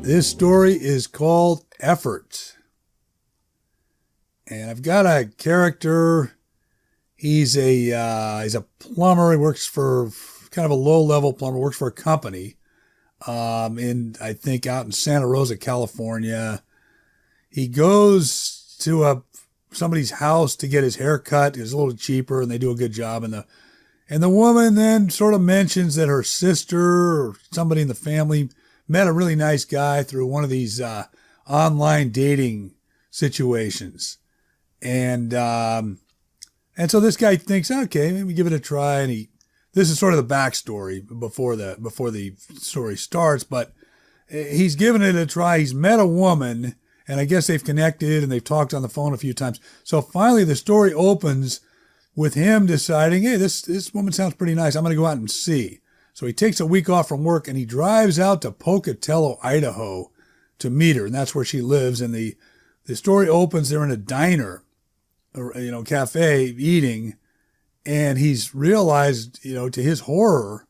This story is called Effort. And I've got a character. He's a plumber. He works for kind of a low-level plumber, works for a company I think out in Santa Rosa, California. He goes to somebody's house to get his hair cut. It's a little cheaper, and they do a good job. And the woman then sort of mentions that her sister or somebody in the family met a really nice guy through one of these online dating situations. And so this guy thinks, okay, maybe give it a try. And this is sort of the backstory before the story starts, but he's given it a try. He's met a woman, and I guess they've connected and they've talked on the phone a few times. So finally the story opens with him deciding, hey, this woman sounds pretty nice. I'm going to go out and see. So he takes a week off from work and he drives out to Pocatello, Idaho to meet her. And that's where she lives. And the story opens, they're in a diner, or, cafe eating. And he's realized, to his horror,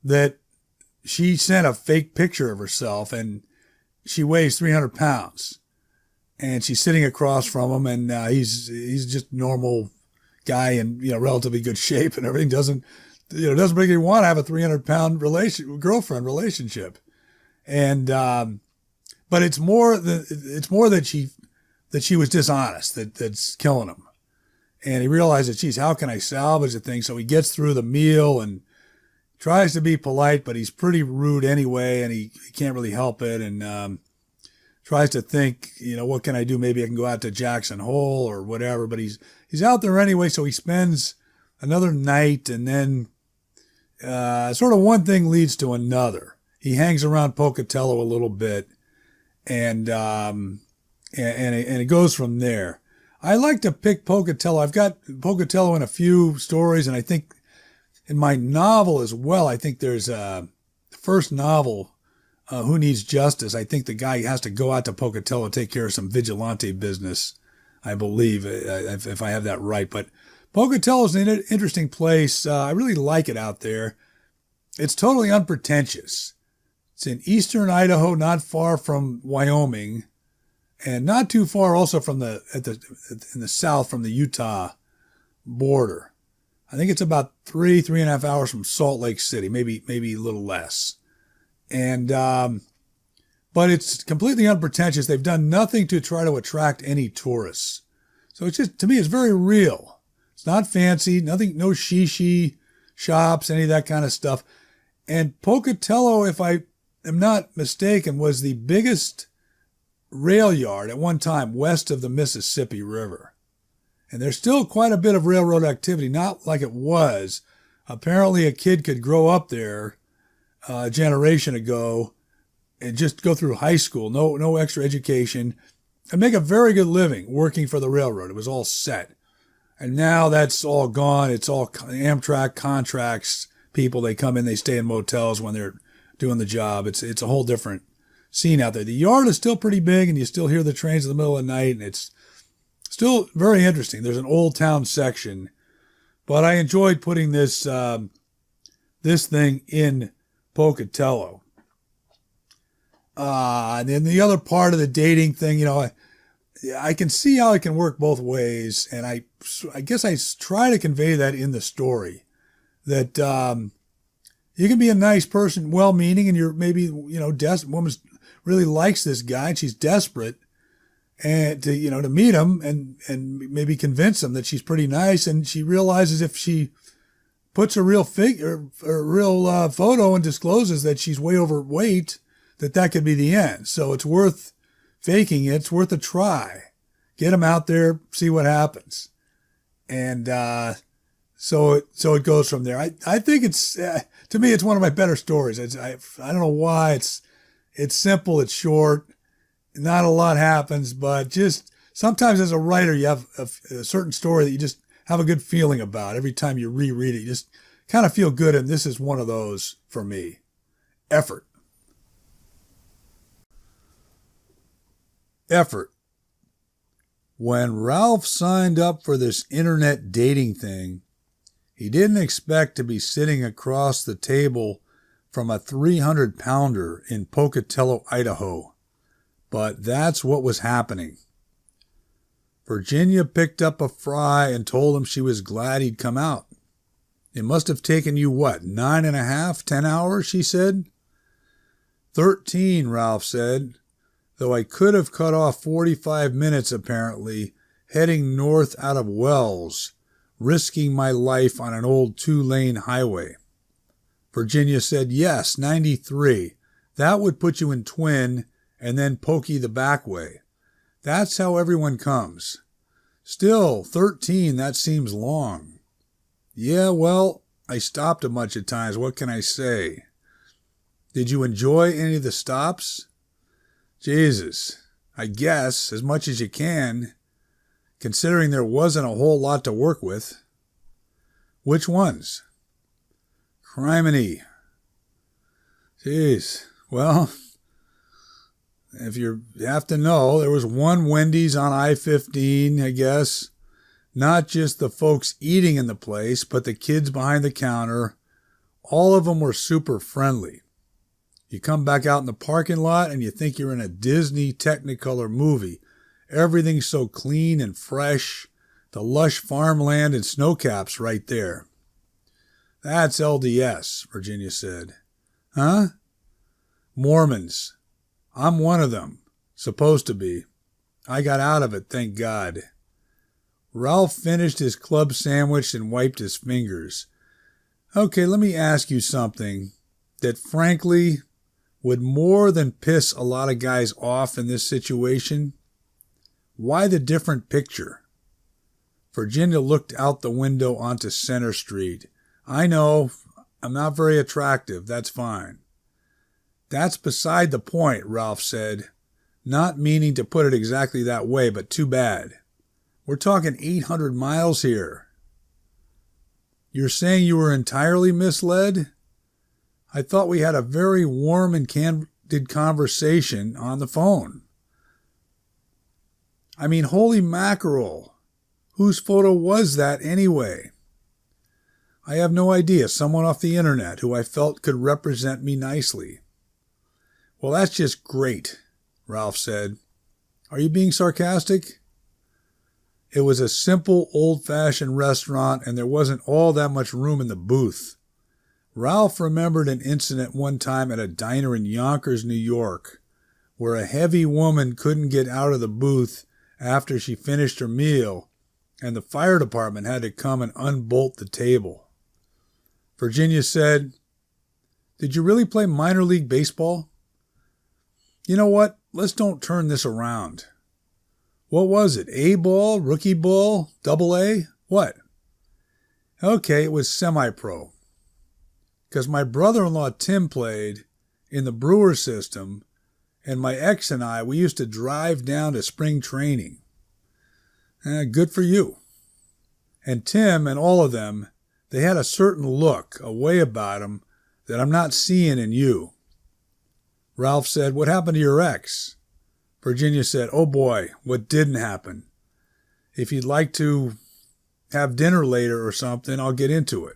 that she sent a fake picture of herself and she weighs 300 pounds. And she's sitting across from him, and he's just a normal guy in, relatively good shape and everything. Doesn't really want to have a 300-pound girlfriend relationship. And, but it's more that she was dishonest, that's killing him. And he realizes, geez, how can I salvage the thing? So he gets through the meal and tries to be polite, but he's pretty rude anyway, and he can't really help it. And tries to think, what can I do? Maybe I can go out to Jackson Hole or whatever. But he's out there anyway, so he spends another night, and then sort of one thing leads to another. He hangs around Pocatello a little bit, and it goes from there. I like to pick Pocatello. I've got Pocatello in a few stories, and I think in my novel as well, I think there's the first novel, Who Needs Justice. I think the guy has to go out to Pocatello to take care of some vigilante business, I believe, if I have that right. But Pocatello is an interesting place. I really like it out there. It's totally unpretentious. It's in eastern Idaho, not far from Wyoming, and not too far also in the south from the Utah border. I think it's about 3.5 hours from Salt Lake City, maybe a little less. And but it's completely unpretentious. They've done nothing to try to attract any tourists. So it's just, to me, it's very real. It's not fancy, nothing, no shishi shops, any of that kind of stuff. And Pocatello, if I am not mistaken, was the biggest rail yard at one time west of the Mississippi River. And there's still quite a bit of railroad activity, not like it was. Apparently a kid could grow up there a generation ago and just go through high school, no extra education, and make a very good living working for the railroad. It was all set. And now that's all gone. It's all Amtrak contracts people. They come in, they stay in motels when they're doing the job. It's a whole different scene out there. The yard is still pretty big, and you still hear the trains in the middle of the night, and it's still very interesting. There's an old town section, but I enjoyed putting this thing in Pocatello. And then the other part of the dating thing, I can see how it can work both ways, and I guess I try to convey that in the story, that you can be a nice person, well-meaning, and you're maybe, woman really likes this guy, and she's desperate, and to meet him and maybe convince him that she's pretty nice, and she realizes if she puts a real figure or a real photo and discloses that she's way overweight, that could be the end. So it's worth faking it. It's worth a try. Get him out there, see what happens, and so it goes from there. I think it's to me it's one of my better stories. I don't know why. It's simple. It's short. Not a lot happens, but just sometimes as a writer, you have a certain story that you just have a good feeling about. Every time you reread it, you just kind of feel good, and this is one of those for me. Effort. When Ralph signed up for this internet dating thing, he didn't expect to be sitting across the table from a 300-pounder in Pocatello, Idaho. But that's what was happening. Virginia picked up a fry and told him she was glad he'd come out. It must have taken you, what, 9.5, 10 hours, she said? 13, Ralph said, though I could have cut off 45 minutes apparently, heading north out of Wells, risking my life on an old 2-lane highway. Virginia said, yes, 93. That would put you in Twin and then Pokey the back way. That's how everyone comes. Still, 13, that seems long. Yeah, well, I stopped a bunch of times. What can I say? Did you enjoy any of the stops? Jesus, I guess, as much as you can, considering there wasn't a whole lot to work with. Which ones? Criminy. Jeez, well, if you have to know, there was one Wendy's on I-15, I guess. Not just the folks eating in the place, but the kids behind the counter. All of them were super friendly. You come back out in the parking lot and you think you're in a Disney Technicolor movie. Everything's so clean and fresh. The lush farmland and snowcaps right there. That's LDS, Virginia said. Huh? Mormons. I'm one of them. Supposed to be. I got out of it, thank God. Ralph finished his club sandwich and wiped his fingers. Okay, let me ask you something that frankly would more than piss a lot of guys off in this situation. Why the different picture? Virginia looked out the window onto Center Street. I know, I'm not very attractive, that's fine. That's beside the point, Ralph said, not meaning to put it exactly that way, but too bad. We're talking 800 miles here. You're saying you were entirely misled? I thought we had a very warm and candid conversation on the phone. I mean, holy mackerel. Whose photo was that anyway? I have no idea. Someone off the internet who I felt could represent me nicely. Well, that's just great, Ralph said. Are you being sarcastic? It was a simple, old-fashioned restaurant, and there wasn't all that much room in the booth. Ralph remembered an incident one time at a diner in Yonkers, New York, where a heavy woman couldn't get out of the booth after she finished her meal, and the fire department had to come and unbolt the table. Virginia said, "Did you really play minor league baseball?" You know what? Let's don't turn this around. What was it? A-ball? Rookie ball? Double A? What? Okay, it was semi-pro. Because my brother-in-law Tim played in the Brewer system, and my ex and I, we used to drive down to spring training. Good for you. And Tim and all of them, they had a certain look, a way about them that I'm not seeing in you. Ralph said, "What happened to your ex?" Virginia said, "Oh boy, what didn't happen? If you'd like to have dinner later or something, I'll get into it."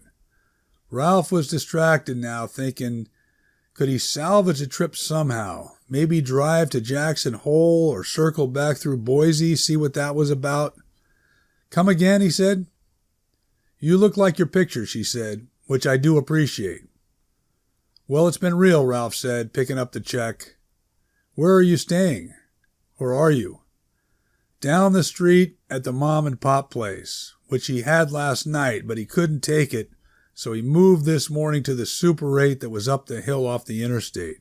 Ralph was distracted now, thinking, could he salvage a trip somehow? Maybe drive to Jackson Hole or circle back through Boise, see what that was about. "Come again," he said. "You look like your picture," she said, "which I do appreciate." "Well, it's been real," Ralph said, picking up the check. "Where are you staying? Or are you?" "Down the street at the mom and pop place, which he had last night, but he couldn't take it, so he moved this morning to the Super 8 that was up the hill off the interstate."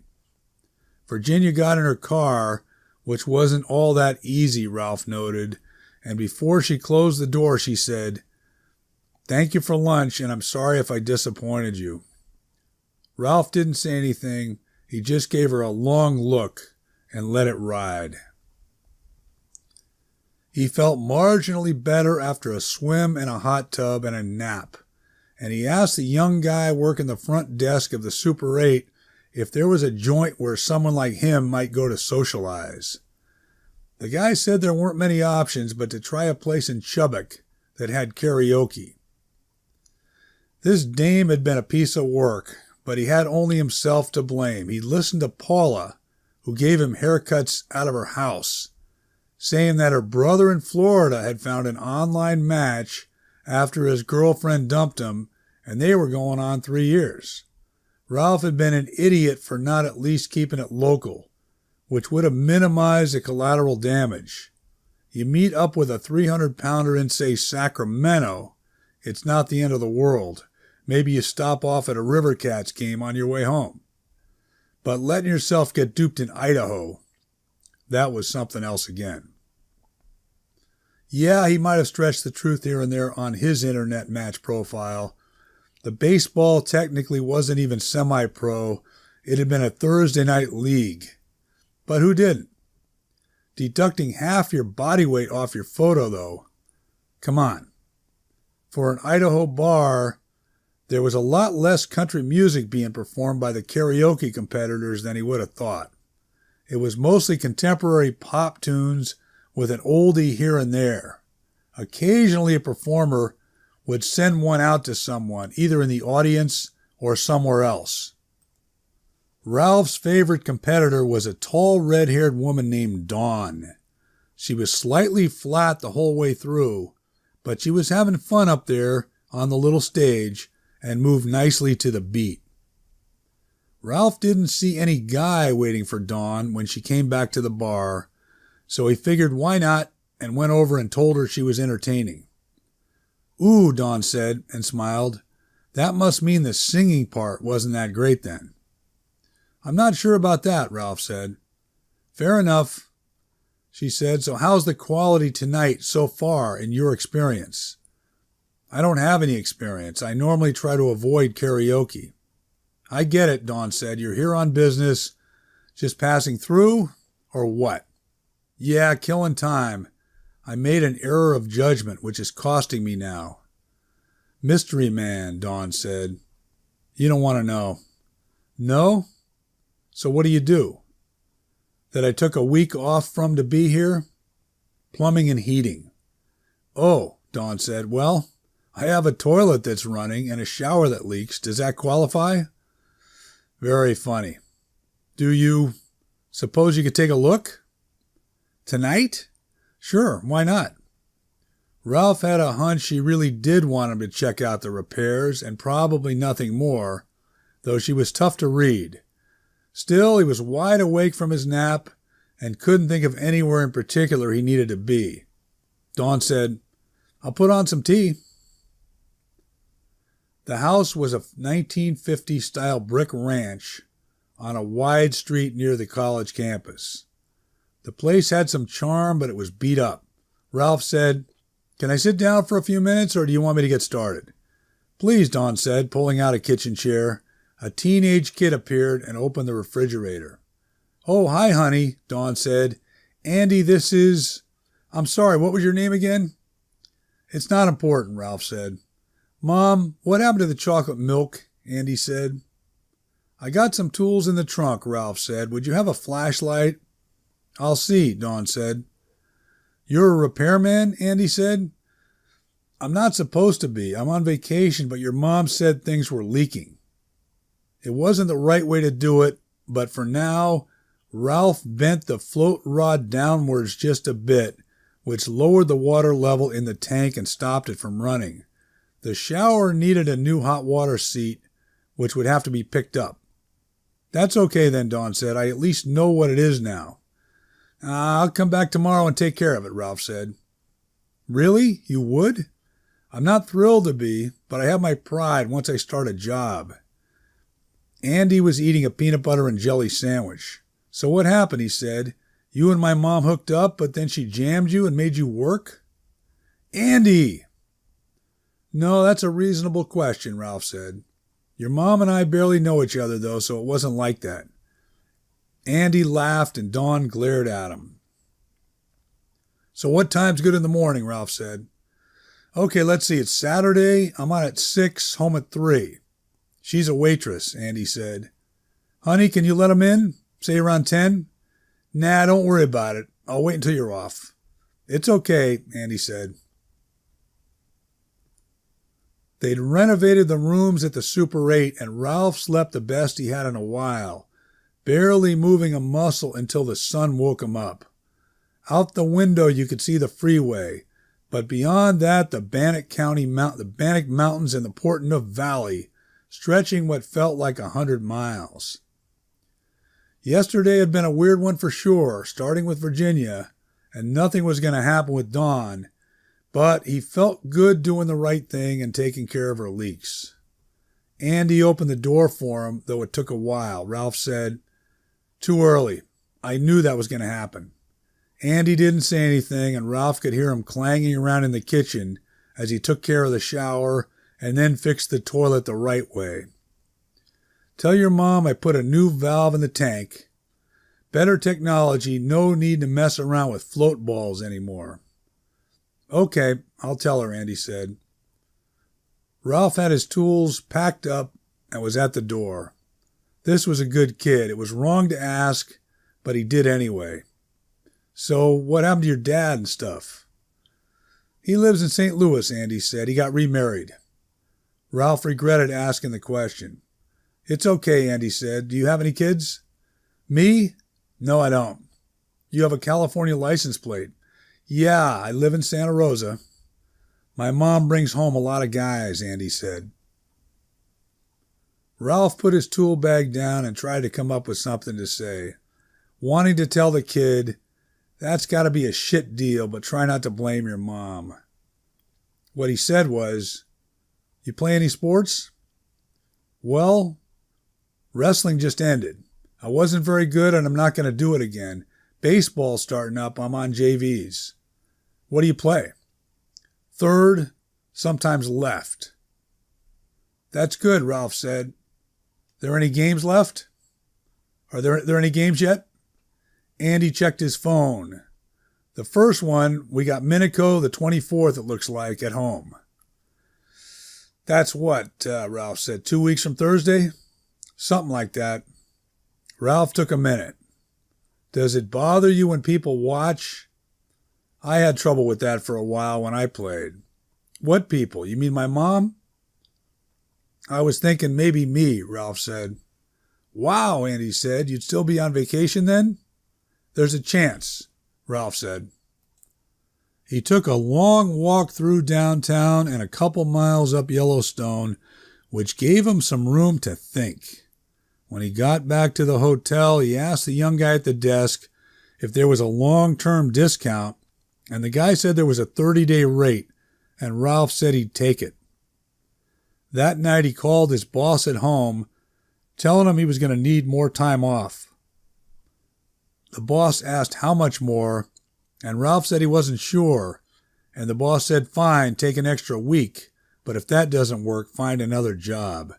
Virginia got in her car, which wasn't all that easy, Ralph noted, and before she closed the door, she said, "Thank you for lunch, and I'm sorry if I disappointed you." Ralph didn't say anything. He just gave her a long look and let it ride. He felt marginally better after a swim in a hot tub and a nap, and he asked the young guy working the front desk of the Super 8 if there was a joint where someone like him might go to socialize. The guy said there weren't many options but to try a place in Chubbuck that had karaoke. This dame had been a piece of work, but he had only himself to blame. He listened to Paula, who gave him haircuts out of her house, saying that her brother in Florida had found an online match after his girlfriend dumped him, and they were going on 3 years. Ralph had been an idiot for not at least keeping it local, which would have minimized the collateral damage. You meet up with a 300-pounder in, say, Sacramento, it's not the end of the world. Maybe you stop off at a River Cats game on your way home. But letting yourself get duped in Idaho, that was something else again. Yeah, he might have stretched the truth here and there on his internet match profile. The baseball technically wasn't even semi-pro. It had been a Thursday night league. But who didn't? Deducting half your body weight off your photo, though. Come on. For an Idaho bar, there was a lot less country music being performed by the karaoke competitors than he would have thought. It was mostly contemporary pop tunes with an oldie here and there. Occasionally a performer would send one out to someone, either in the audience or somewhere else. Ralph's favorite competitor was a tall, red-haired woman named Dawn. She was slightly flat the whole way through, but she was having fun up there on the little stage and moved nicely to the beat. Ralph didn't see any guy waiting for Dawn when she came back to the bar, so he figured why not and went over and told her she was entertaining. "Ooh," Dawn said and smiled. "That must mean the singing part wasn't that great then." "I'm not sure about that," Ralph said. "Fair enough," she said. "So how's the quality tonight so far in your experience?" "I don't have any experience. I normally try to avoid karaoke." "I get it," Dawn said. "You're here on business. Just passing through, or what?" "Yeah, killing time. I made an error of judgment, which is costing me now." "Mystery man," Dawn said. "You don't want to know." "No? So what do you do?" "That I took a week off from to be here?" "Plumbing and heating." "Oh," Dawn said. "Well, I have a toilet that's running and a shower that leaks. Does that qualify?" "Very funny. Do you suppose you could take a look?" "Tonight? Sure, why not?" Ralph had a hunch she really did want him to check out the repairs and probably nothing more, though she was tough to read. Still, he was wide awake from his nap and couldn't think of anywhere in particular he needed to be. Dawn said, "I'll put on some tea." The house was a 1950s-style brick ranch on a wide street near the college campus. The place had some charm, but it was beat up. Ralph said, "Can I sit down for a few minutes, or do you want me to get started?" "Please," Dawn said, pulling out a kitchen chair. A teenage kid appeared and opened the refrigerator. "Oh, hi, honey," Dawn said. "Andy, this is... I'm sorry, what was your name again?" "It's not important," Ralph said. "Mom, what happened to the chocolate milk?" Andy said. "I got some tools in the trunk," Ralph said. "Would you have a flashlight?" "I'll see," Dawn said. "You're a repairman?" Andy said. "I'm not supposed to be. I'm on vacation, but your mom said things were leaking." It wasn't the right way to do it, but for now, Ralph bent the float rod downwards just a bit, which lowered the water level in the tank and stopped it from running. The shower needed a new hot water seat, which would have to be picked up. "That's okay then," Dawn said. "I at least know what it is now." "I'll come back tomorrow and take care of it," Ralph said. "Really? You would?" "I'm not thrilled to be, but I have my pride once I start a job." Andy was eating a peanut butter and jelly sandwich. "So what happened?" he said. "You and my mom hooked up, but then she jammed you and made you work?" "Andy!" "No, that's a reasonable question," Ralph said. "Your mom and I barely know each other, though, so it wasn't like that." Andy laughed and Dawn glared at him. "So what time's good in the morning?" Ralph said. "Okay, let's see. It's Saturday. I'm on at 6, home at 3. "She's a waitress," Andy said. "Honey, can you let him in? Say around 10? "Nah, don't worry about it. I'll wait until you're off." "It's okay," Andy said. They'd renovated the rooms at the Super 8, and Ralph slept the best he had in a while, barely moving a muscle until the sun woke him up. Out the window you could see the freeway, but beyond that the Bannock Mountains and the Portneuf Valley, stretching what felt like 100 miles. Yesterday had been a weird one for sure, starting with Virginia, and nothing was going to happen with Dawn, but he felt good doing the right thing and taking care of her leaks. Andy opened the door for him, though it took a while. Ralph said, "Too early. I knew that was going to happen." Andy didn't say anything, and Ralph could hear him clanging around in the kitchen as he took care of the shower and then fixed the toilet the right way. "Tell your mom I put a new valve in the tank. Better technology, no need to mess around with float balls anymore." "Okay, I'll tell her," Andy said. Ralph had his tools packed up and was at the door. This was a good kid. It was wrong to ask, but he did anyway. "So what happened to your dad and stuff?" "He lives in St. Louis," Andy said. "He got remarried." Ralph regretted asking the question. "It's okay," Andy said. "Do you have any kids?" "Me? No, I don't." "You have a California license plate." "Yeah, I live in Santa Rosa." "My mom brings home a lot of guys," Andy said. Ralph put his tool bag down and tried to come up with something to say, wanting to tell the kid, "That's got to be a shit deal, but try not to blame your mom." What he said was, "You play any sports?" "Well, wrestling just ended. I wasn't very good and I'm not going to do it again. Baseball's starting up. I'm on JVs." "What do you play?" "Third, sometimes left." "That's good," Ralph said. "There any games left?" Are there any games yet?" Andy checked his phone. "The first one, we got Minico the 24th, it looks like, at home." "That's what," Ralph said, 2 weeks from Thursday?" "Something like that." Ralph took a minute. "Does it bother you when people watch?" "I had trouble with that for a while when I played." "What people? You mean my mom?" "I was thinking maybe me," Ralph said. "Wow," Andy said. "You'd still be on vacation then?" "There's a chance," Ralph said. He took a long walk through downtown and a couple miles up Yellowstone, which gave him some room to think. When he got back to the hotel, he asked the young guy at the desk if there was a long-term discount, and the guy said there was a 30-day rate, and Ralph said he'd take it. That night he called his boss at home, telling him he was going to need more time off. The boss asked how much more, and Ralph said he wasn't sure, and the boss said, "Fine, take an extra week, but if that doesn't work, find another job."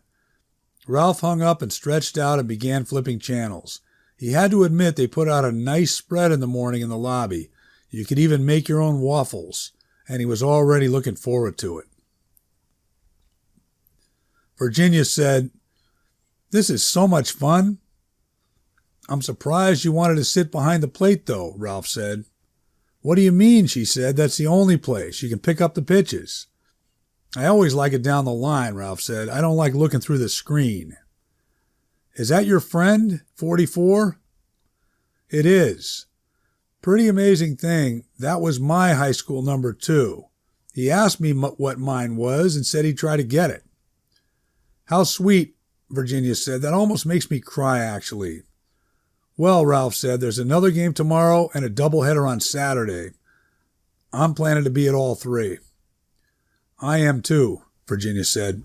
Ralph hung up and stretched out and began flipping channels. He had to admit they put out a nice spread in the morning in the lobby. You could even make your own waffles, and he was already looking forward to it. Virginia said, "This is so much fun." "I'm surprised you wanted to sit behind the plate, though," Ralph said. "What do you mean?" she said. "That's the only place. You can pick up the pitches." "I always like it down the line," Ralph said. "I don't like looking through the screen." "Is that your friend, 44? "It is. Pretty amazing thing. That was my high school number, too. He asked me what mine was and said he'd try to get it." "How sweet," Virginia said. "That almost makes me cry, actually." "Well," Ralph said, "there's another game tomorrow and a doubleheader on Saturday. I'm planning to be at all three." "I am too," Virginia said.